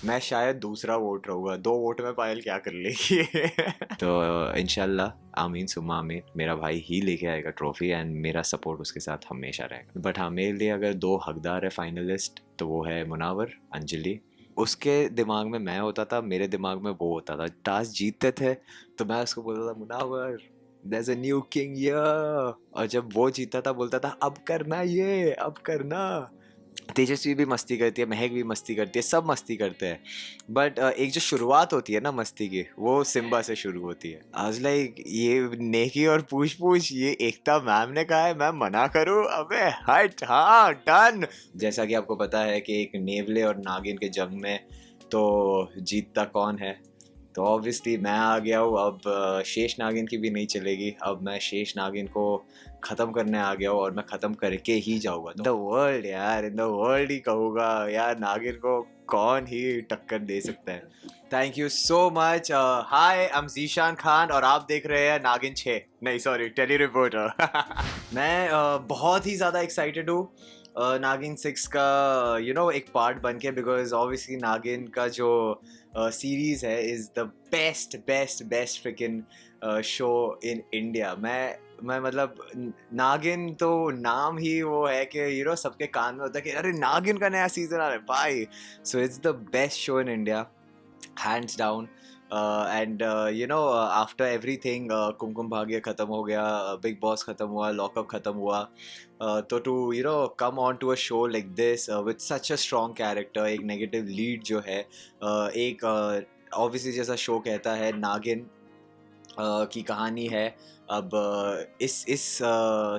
मैं शायद दूसरा वोट रहूँगा, 2 वोट में पायल क्या कर लेगी। तो इंशाल्लाह आमीन सुम्मा आमीन, मेरा भाई ही लेके आएगा ट्रॉफी एंड मेरा सपोर्ट उसके साथ हमेशा रहेगा। बट हाँ, मेरे लिए अगर 2 हकदार है फाइनलिस्ट तो वो है मुनावर, अंजलि। उसके दिमाग में मैं होता था, मेरे दिमाग में वो होता था। टास्क जीतते थे तो मैं उसको बोलता था Munawar there's a new king here, और जब वो जीता था बोलता था अब करना, ये अब करना। तेजस्वी भी मस्ती करती है, महक भी मस्ती करती है, सब मस्ती करते हैं। बट एक जो शुरुआत होती है ना मस्ती की, वो सिम्बा से शुरू होती है। आई वाज लाइक ये नेकी और पूछ पूछ, ये एकता मैम ने कहा है मैं मना करूं, अबे हट, हाँ डन। जैसा कि आपको पता है कि एक नेवले और नागिन के जंग में तो जीतता कौन है, तो ऑब्वियसली मैं आ गया हूँ। अब शेष नागिन की भी नहीं चलेगी, अब मैं शेष नागिन को ख़त्म करने आ गया हूँ और मैं ख़त्म करके ही जाऊँगा। द वर्ल्ड यार, इन द वर्ल्ड ही कहूँगा यार, नागिन को कौन ही टक्कर दे सकता है। Thank you so much. Hi, I am Zeeshan Khan और आप देख रहे हैं नागिन 6, नहीं सॉरी, टेली रिपोर्टर। मैं बहुत ही ज़्यादा एक्साइटेड हूँ नागिन 6 का एक पार्ट बन के, बिकॉज ऑब्वियसली नागिन का जो सीरीज है is the best best best freaking show in India. मैं मतलब नागिन तो नाम ही वो है कि सबके कान में होता है कि अरे नागिन का नया सीजन आ रहा है भाई। So it's the best show in India, hands down. And after everything, Kumkum Bhagya खत्म हो गया, बिग बॉस खत्म हुआ, लॉकअप खत्म हुआ, तो to come on to a show like this with such a strong character, एक नेगेटिव लीड जो है, एक ऑब्वियसली जैसा शो कहता है नागिन की कहानी है। अब इस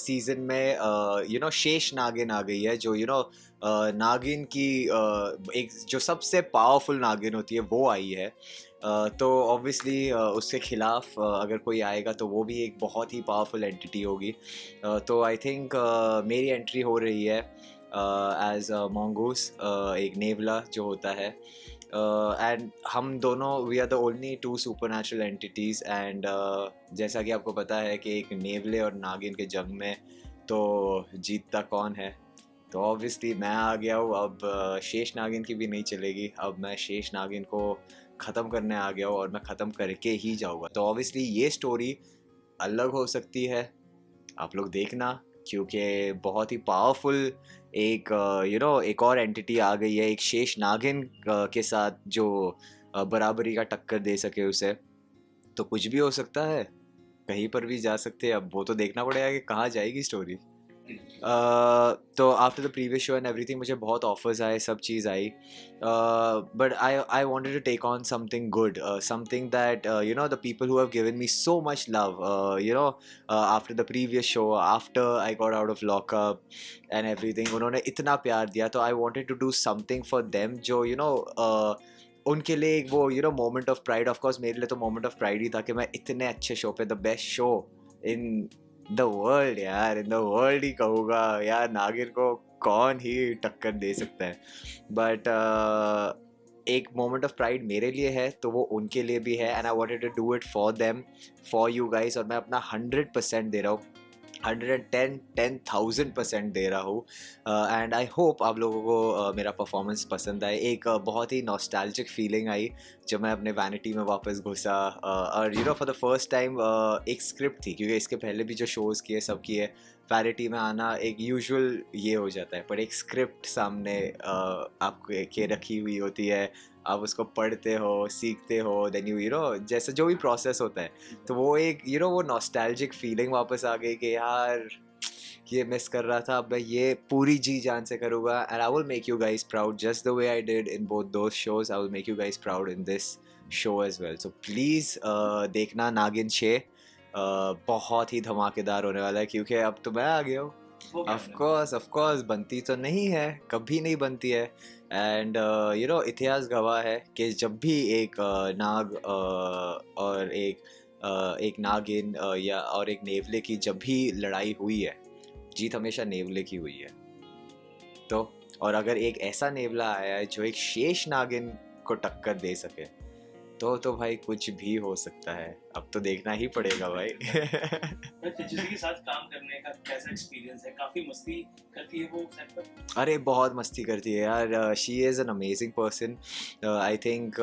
सीजन में शेष नागिन आ गई है, जो नागिन की एक जो सबसे पावरफुल नागिन होती है वो आई है। तो ऑब्वियसली उसके खिलाफ अगर कोई आएगा तो वो भी एक बहुत ही पावरफुल एंटिटी होगी। तो आई थिंक मेरी एंट्री हो रही है एज मोंगूस, एक नेवला जो होता है। एंड हम दोनों we are the only 2 supernatural entities. And जैसा कि आपको पता है कि एक नेवले और नागिन के जंग में तो जीतता कौन है, तो ऑब्वियसली मैं आ गया हूँ। अब शेष नागिन की भी नहीं चलेगी, अब मैं शेष नागिन को ख़त्म करने आ गया हूँ और मैं ख़त्म करके ही जाऊँगा। तो ऑब्वियसली ये स्टोरी अलग हो सकती है, आप लोग देखना, क्योंकि बहुत ही पावरफुल एक एक और एंटिटी आ गई है, एक शेष नागिन के साथ जो बराबरी का टक्कर दे सके उसे। तो कुछ भी हो सकता है, कहीं पर भी जा सकते हैं। अब वो तो देखना पड़ेगा कि कहाँ जाएगी स्टोरी। तो after the previous show and everything मुझे बहुत ऑफर्स आए, सब चीज़ आई, but I wanted to take on something good, something that the people who have given me so much love, after the previous show, after I got out of lockup and everything, उन्होंने इतना प्यार दिया, तो I wanted to do something for them जो उनके लिए एक वो moment of pride. Of course मेरे लिए तो मोमेंट ऑफ प्राइड ही था कि मैं इतने अच्छे शो पे, the best show in the world यार, इन द वर्ल्ड ही कहूँगा यार, नागिन को कौन ही टक्कर दे सकता है। बट एक मोमेंट ऑफ प्राइड मेरे लिए है तो वो उनके लिए भी है, and I wanted to do it for them, for you guys. और मैं अपना 100% दे रहा हूँ, 110,000% दे रहा हूँ। एंड आई होप आप लोगों को मेरा परफॉर्मेंस पसंद आए। एक बहुत ही नॉस्टैल्जिक फीलिंग आई जब मैं अपने वैनिटी में वापस घुसा, और फॉर द फर्स्ट टाइम एक स्क्रिप्ट थी, क्योंकि इसके पहले भी जो शोज़ किए सब किए, वैनिटी में आना एक यूजुअल ये हो जाता है, पर एक स्क्रिप्ट सामने आपके के रखी हुई होती है, आप उसको पढ़ते हो, सीखते हो, देन जैसा जो भी प्रोसेस होता है, तो वो एक वो नॉस्टैल्जिक फीलिंग वापस आ गई कि यार ये मिस कर रहा था, अब मैं ये पूरी जी जान से करूँगा, and I will make you guys proud just the way I did in both those shows. I will make you guys proud in this show as well. So please देखना नागिन 6, बहुत ही धमाकेदार होने वाला है, क्योंकि अब तो मैं आ गया हूँ। ऑफ कोर्स बनती तो नहीं है, कभी नहीं बनती है। एंड इतिहास गवाह है कि जब भी एक नाग और एक नागिन या और एक नेवले की जब भी लड़ाई हुई है, जीत हमेशा नेवले की हुई है। तो और अगर एक ऐसा नेवला आया है जो एक शेष नागिन को टक्कर दे सके, तो भाई कुछ भी हो सकता है, अब तो देखना ही पड़ेगा भाई। तेजस्वी के साथ काम करने का कैसा एक्सपीरियंस है? काफी मस्ती करती है वो सेट पर? अरे बहुत मस्ती करती है यार, she is an amazing person. I think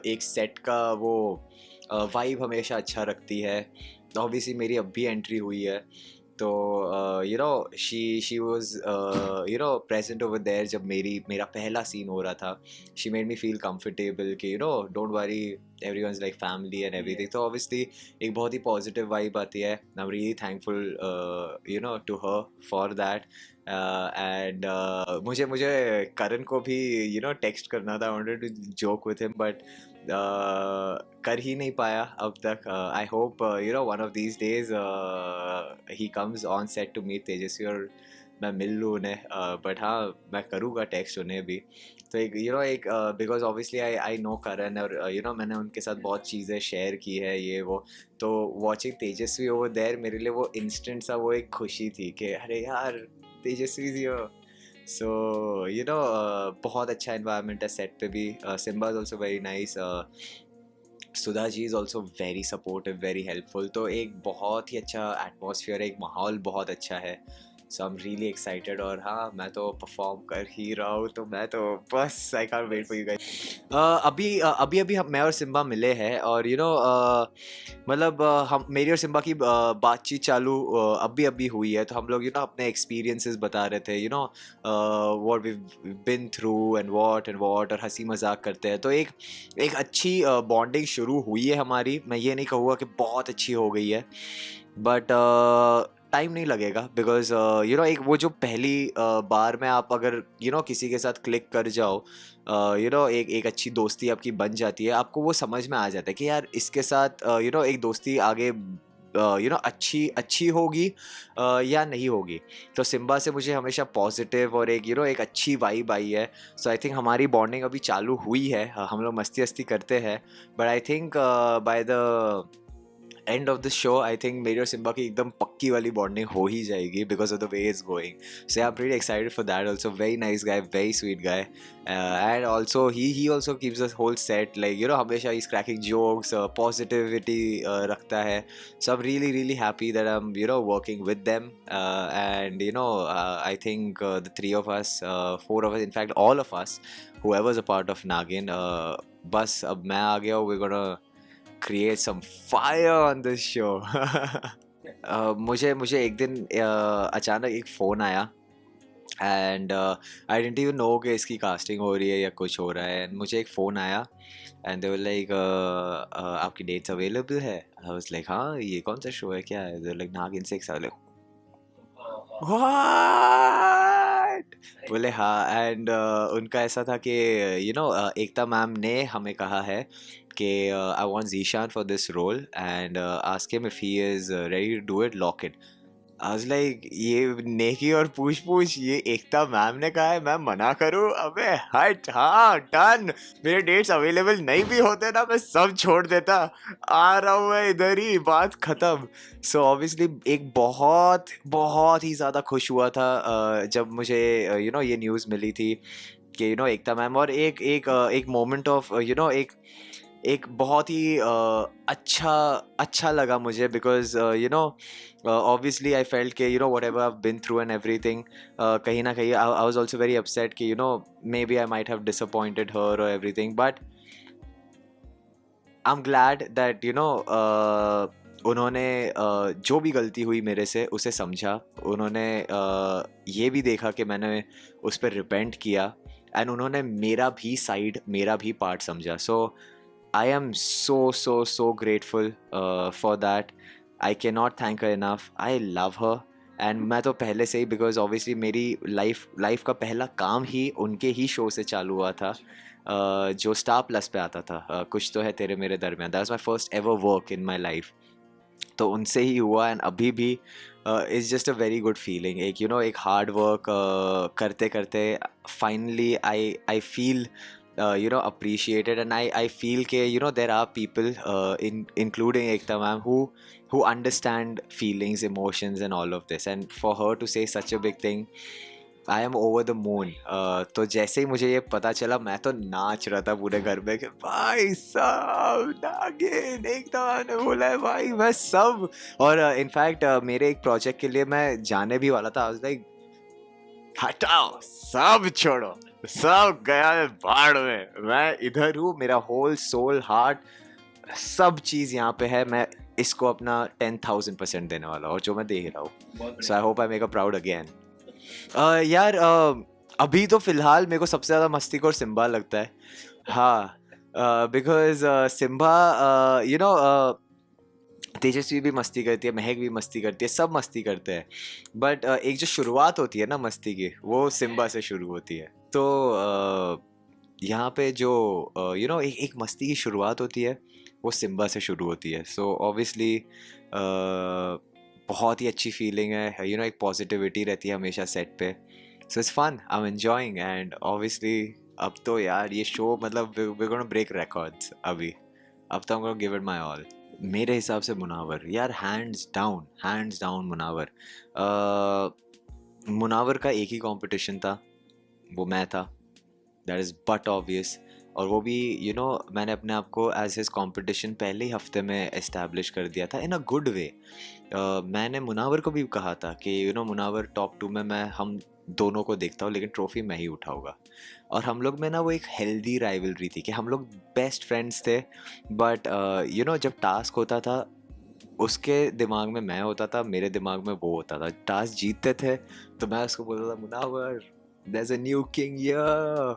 एक सेट का वो वाइब हमेशा अच्छा रखती है। ऑब्वियसली मेरी अब भी एंट्री हुई है, तो she was present over there जब मेरा पहला सीन हो रहा था। She made me feel comfortable कि don't worry, everyone's like family and everything. तो ऑब्वियसली एक बहुत ही पॉजिटिव वाइब आती है। I am really thankful to her for that. And मुझे मुझे करण को भी टेक्स्ट करना था, I wanted to joke with him, but कर ही नहीं पाया अब तक। I hope one of these days he comes on set to meet Tejasswi और मैं मिल लूँ उन्हें। बट हाँ, मैं करूँगा टेक्स्ट उन्हें भी। तो एक बिकॉज ऑब्वियसली आई नो करण, और मैंने उनके साथ बहुत चीज़ें शेयर की है ये वो। तो वॉचिंग तेजस्वी ओवर देयर मेरे लिए वो इंस्टेंट सा वो एक खुशी थी कि अरे यार तेजस्वी इज हियर। सो बहुत अच्छा एनवायरनमेंट है सेट पे भी। Simba is also very nice. Sudha ji is also very supportive, very helpful. तो एक बहुत ही अच्छा एटमॉस्फेयर है, एक माहौल बहुत अच्छा है। So I am really excited. और हाँ, मैं तो परफॉर्म कर ही रहा हूँ, तो मैं तो बस I can't wait for you guys. अभी मैं और सिम्बा मिले हैं, और मतलब हम मेरी और सिम्बा की बातचीत चालू अभी हुई है। तो हम लोग अपने एक्सपीरियंसेस बता रहे थे, what we been through and what, और हंसी मजाक करते हैं। तो एक अच्छी बॉन्डिंग शुरू हुई है हमारी। मैं ये नहीं कहूँगा कि बहुत अच्छी हो गई है, बट टाइम नहीं लगेगा, बिकॉज एक वो जो पहली बार में आप अगर किसी के साथ क्लिक कर जाओ, एक अच्छी दोस्ती आपकी बन जाती है। आपको वो समझ में आ जाता है कि यार इसके साथ एक दोस्ती आगे अच्छी होगी या नहीं होगी। तो सिम्बा से मुझे हमेशा पॉजिटिव और एक अच्छी वाइब आई है। सो आई थिंक हमारी बॉन्डिंग अभी चालू हुई है। हम लोग मस्ती करते हैं, but I think by the end of the show I think मेरी और सिम्बा की एकदम पक्की वाली बॉन्डिंग हो ही जाएगी, because of the way is going. So I am pretty excited for that also. Very nice guy, very sweet guy, and also he also keeps us whole set, like हमेशा is cracking jokes, positivity रखता है। So I am really happy that I am working with them, and I think the three of us, four of us, in fact all of us, whoever's a part of Nagin, बस अब मैं आ गया हूँ, we're gonna create some fire on this show. मुझे एक दिन अचानक एक फ़ोन आया, and I didn't even know कि इसकी कास्टिंग हो रही है या कुछ हो रहा है। मुझे एक फ़ोन आया एंड दे वर लाइक आपकी डेट्स अवेलेबल है। आई वाज लाइक हाँ, ये कौन सा शो है, क्या है? दे लाइक नागिन 6। आई लाइक व्हाट, बोले हाँ। एंड उनका ऐसा था कि एकता मैम ने हमें कहा है कि I want Zeeshan for this role, and ask him if he is ready to do it, lock it. I was like ये नेकी और पूछ पूछ, ये एकता मैम ने कहा है, मैं मना करूं? अबे हट, हाँ डन। मेरे डेट्स अवेलेबल नहीं भी होते ना, मैं सब छोड़ देता, आ रहा हूँ मैं इधर ही, बात खत्म। सो ऑब्वियसली एक बहुत बहुत ही ज़्यादा खुश हुआ था जब मुझे ये न्यूज़ मिली थी कि एकता मैम। और एक मोमेंट ऑफ एक बहुत ही अच्छा लगा मुझे, बिकॉज ऑब्वियसली आई फेल्ट कि whatever I been through and everything, कहीं ना कहीं I was also very upset कि maybe I might have disappointed her और everything, but I am glad that उन्होंने जो भी गलती हुई मेरे से उसे समझा। उन्होंने ये भी देखा कि मैंने उस पर रिपेंट किया, एंड उन्होंने मेरा भी साइड, मेरा भी पार्ट समझा। सो I am so grateful for that. I cannot thank her enough. I love her. And मैं तो पहले से ही, because obviously मेरी लाइफ का पहला काम ही उनके ही शो से चालू हुआ था, जो स्टार प्लस पे आता था, कुछ तो है तेरे मेरे दरमियान। That was my first ever work in my life. तो उनसे ही हुआ, एंड अभी भी is just a very good feeling. एक एक हार्ड वर्क करते करते finally I feel appreciated, and I feel ke there are people including Ekta ma'am who understand feelings, emotions and all of this, and for her to say such a big thing, I am over the moon. तो जैसे ही मुझे ये पता चला मैं तो नाच रहा था पूरे घर में कि भाई सब नागिन एकदम आने बोला है भाई मैं सब। और इनफैक्ट मेरे एक प्रोजेक्ट के लिए मैं जाने भी वाला था। आई वाज लाइक हटाओ सब छोड़ो, सब गया है बाढ़ में, मैं इधर हूँ, मेरा होल सोल हार्ट सब चीज़ यहाँ पे है, मैं इसको अपना 10,000% देने वाला हूँ और जो मैं दे रहा हूँ। So I hope I make a proud again. यार अभी तो फिलहाल मेरे को सबसे ज़्यादा मस्तीखोर सिम्बा लगता है। हाँ, बिकॉज सिम्बा यू नो तेजस्वी भी मस्ती करती है, महक भी मस्ती करती है, सब मस्ती करते हैं। बट एक जो शुरुआत होती है ना मस्ती की, वो सिम्बा से शुरू होती है। तो यहाँ पे जो एक मस्ती की शुरुआत होती है वो सिम्बा से शुरू होती है। सो ऑब्वियसली बहुत ही अच्छी फीलिंग है, एक पॉजिटिविटी रहती है हमेशा सेट पे। So it's fun, I am enjoying and obviously अब तो यार ये शो मतलब वी गोना ब्रेक रिकॉर्ड्स अभी। अब तो I'm gonna give it my all। मेरे हिसाब से मुनावर यार, हैंड्स डाउन मुनावर। मुनावर का एक ही कंपटीशन था, वो मैं था, दैट इज़ बट ऑब्वियस। और वो भी मैंने अपने आप को एज हिज कंपटीशन पहले ही हफ्ते में एस्टैब्लिश कर दिया था इन अ गुड वे। मैंने मुनावर को भी कहा था कि मुनावर टॉप 2 में मैं हम दोनों को देखता हूँ लेकिन ट्रॉफी मैं ही उठाऊंगा। और हम लोग में ना वो एक हेल्दी राइवलरी थी कि हम लोग बेस्ट फ्रेंड्स थे। बट जब टास्क होता था उसके दिमाग में मैं होता था, मेरे दिमाग में वो होता था। टास्क जीतते थे तो मैं उसको बोलता था Munawar there is a new king here,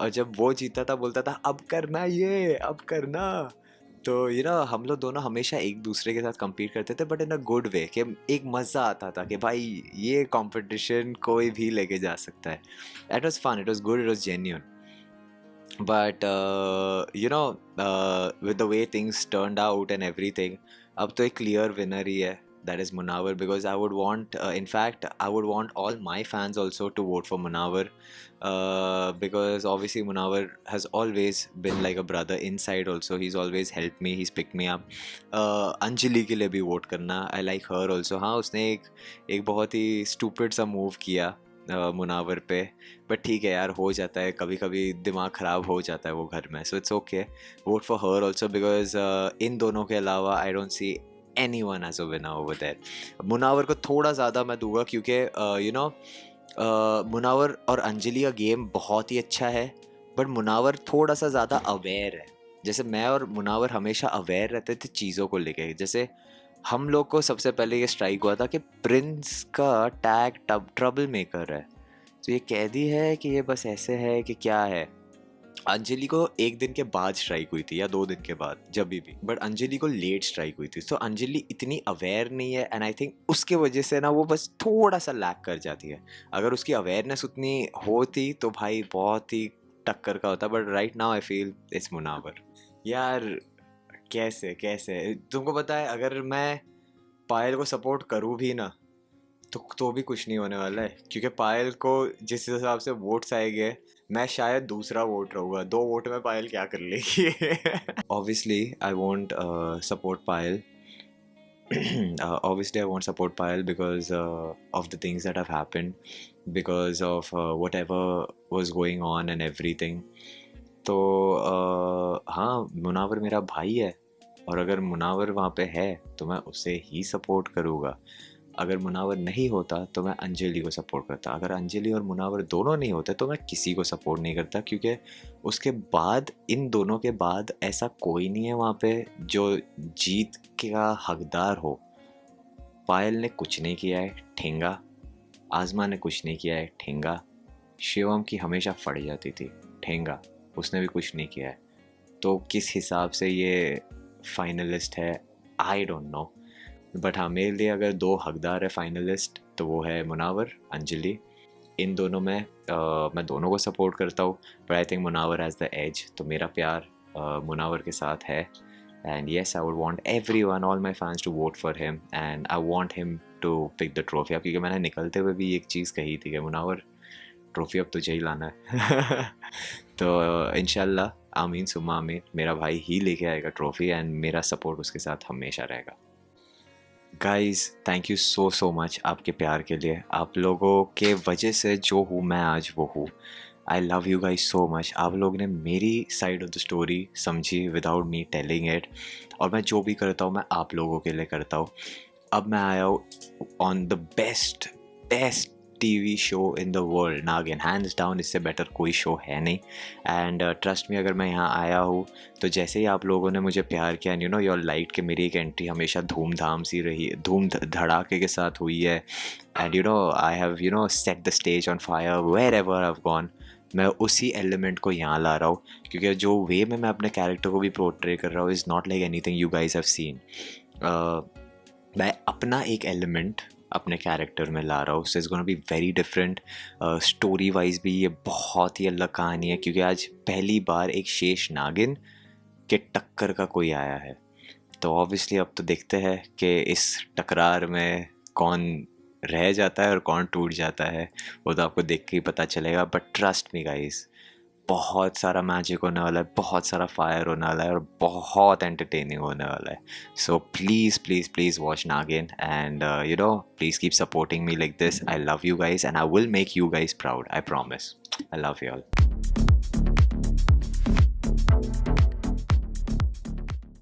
और जब वो जीता था बोलता था अब करना ये अब करना। तो हम लोग दोनों हमेशा एक दूसरे के साथ compete करते थे but in a good way, कि एक मज़ा आता था कि भाई ये कंपटीशन कोई भी लेके जा सकता है। It was fun, it was good, it was genuine. But with the way things turned out and everything, अब तो एक clear winner ही है, that is Munawar, because I would want in fact I would want all my fans also to vote for Munawar, because obviously Munawar has always been like a brother inside also, he's always helped me, he's picked me up। Anjali के लिए भी vote करना, I like her also। हाँ उसने एक बहुत ही stupid सा move किया मुनावर पे, बट ठीक है यार, हो जाता है कभी कभी, दिमाग ख़राब हो जाता है वो घर में। So it's okay, vote for her also, because इन दोनों के अलावा I don't see anyone as a winner over there. Munawar को थोड़ा ज़्यादा मैं दूंगा क्योंकि मुनावर और अंजलि का गेम बहुत ही अच्छा है, बट मुनावर थोड़ा सा ज़्यादा अवेयर है। जैसे मैं और मुनावर हमेशा अवेयर रहते थे चीज़ों को लेके। जैसे हम लोग को सबसे पहले ये स्ट्राइक हुआ था कि प्रिंस का टैग ट्रबल मेकर है, तो ये कैदी है कि ये बस ऐसे है कि क्या है। अंजलि को एक दिन के बाद स्ट्राइक हुई थी या 2 दिन के बाद, जब भी, बट अंजलि को लेट स्ट्राइक हुई थी। तो अंजलि इतनी अवेयर नहीं है एंड आई थिंक उसके वजह से ना वो बस थोड़ा सा लैक कर जाती है। अगर उसकी अवेयरनेस उतनी होती तो भाई बहुत ही टक्कर का होता। But right now I feel it's Munawar. यार कैसे कैसे तुमको पता है, अगर मैं पायल को सपोर्ट करूँ भी ना तो भी कुछ नहीं होने वाला है, क्योंकि पायल को जिस हिसाब से वोट्स आएंगे मैं शायद दूसरा वोट रहूँगा। 2 वोट में पायल क्या कर लेगी। Obviously I won't support Payal. Obviously I won't support Payal because of the things that have happened, because of whatever was going on and everything। तो हाँ, मुनावर मेरा भाई है और अगर मुनावर वहाँ पे है तो मैं उसे ही सपोर्ट करूँगा। अगर मुनावर नहीं होता तो मैं अंजलि को सपोर्ट करता। अगर अंजलि और मुनावर दोनों नहीं होते तो मैं किसी को सपोर्ट नहीं करता, क्योंकि उसके बाद, इन दोनों के बाद ऐसा कोई नहीं है वहाँ पे जो जीत का हकदार हो। पायल ने कुछ नहीं किया है, ठेंगा। आज़मा ने कुछ नहीं किया है, ठेंगा। शिवम की हमेशा फट जाती थी, ठेंगा। उसने भी कुछ नहीं किया है। तो किस हिसाब से ये फाइनलिस्ट है आई डोंट नो। बट हाँ, मेरे लिए अगर 2 हकदार है फाइनलिस्ट तो वो है मुनावर, अंजलि। इन दोनों में मैं दोनों को सपोर्ट करता हूँ, but I think Munawar has the edge. तो मेरा प्यार मुनावर के साथ है। And yes, I would want everyone, all my fans to vote for him and I want him to pick the trophy. अब क्योंकि मैंने निकलते हुए भी एक चीज़ कही थी कि मुनावर ट्रॉफी अब तुझे ही लाना है। तो इंशाल्लाह आमीन सुम्मा आमीन, मेरा भाई ही लेके आएगा ट्रॉफी एंड मेरा सपोर्ट उसके साथ हमेशा रहेगा। Guys thank you so much आपके प्यार के लिए। आप लोगों के वजह से जो हूँ मैं आज वो हूँ। आई love you guys so much. आप लोग ने मेरी साइड ऑफ द स्टोरी समझी विदाउट मी टेलिंग इट, और मैं जो भी करता हूँ मैं आप लोगों के लिए करता हूँ। अब मैं आया हूँ on the best best TV show in the world, नागिन, हैंड्स डाउन, इससे बेटर कोई शो है नहीं। एंड ट्रस्ट मी, अगर मैं यहाँ आया हूँ तो जैसे ही आप लोगों ने मुझे प्यार किया, यू नो योर लाइट कि मेरी एक एंट्री हमेशा धूमधाम सी रही, धूम धड़ाके के साथ हुई है। And you know I have you know set the stage on fire wherever I have gone. मैं उसी एलिमेंट को यहाँ ला रहा हूँ, क्योंकि जो वे में मैं अपने कैरेक्टर को भी पोर्ट्रे कर रहा हूँ is not like anything you guys have seen. मैं अपना एक एलिमेंट अपने कैरेक्टर में ला रहा हूँ, so it's gonna be very different. Story wise भी ये बहुत ही अलग कहानी है, क्योंकि आज पहली बार एक शेष नागिन के टक्कर का कोई आया है। तो ऑब्वियसली अब तो देखते हैं कि इस टकरार में कौन रह जाता है और कौन टूट जाता है, वो तो आपको देख के ही पता चलेगा। बट ट्रस्ट मी गाइस, बहुत सारा मैजिक होने वाला है, बहुत सारा फायर होने वाला है, और बहुत एंटरटेनिंग होने वाला है। So please please please watch Naagin, and you know please keep supporting me like this. I love you guys and I will make you guys proud, I promise. I love you all.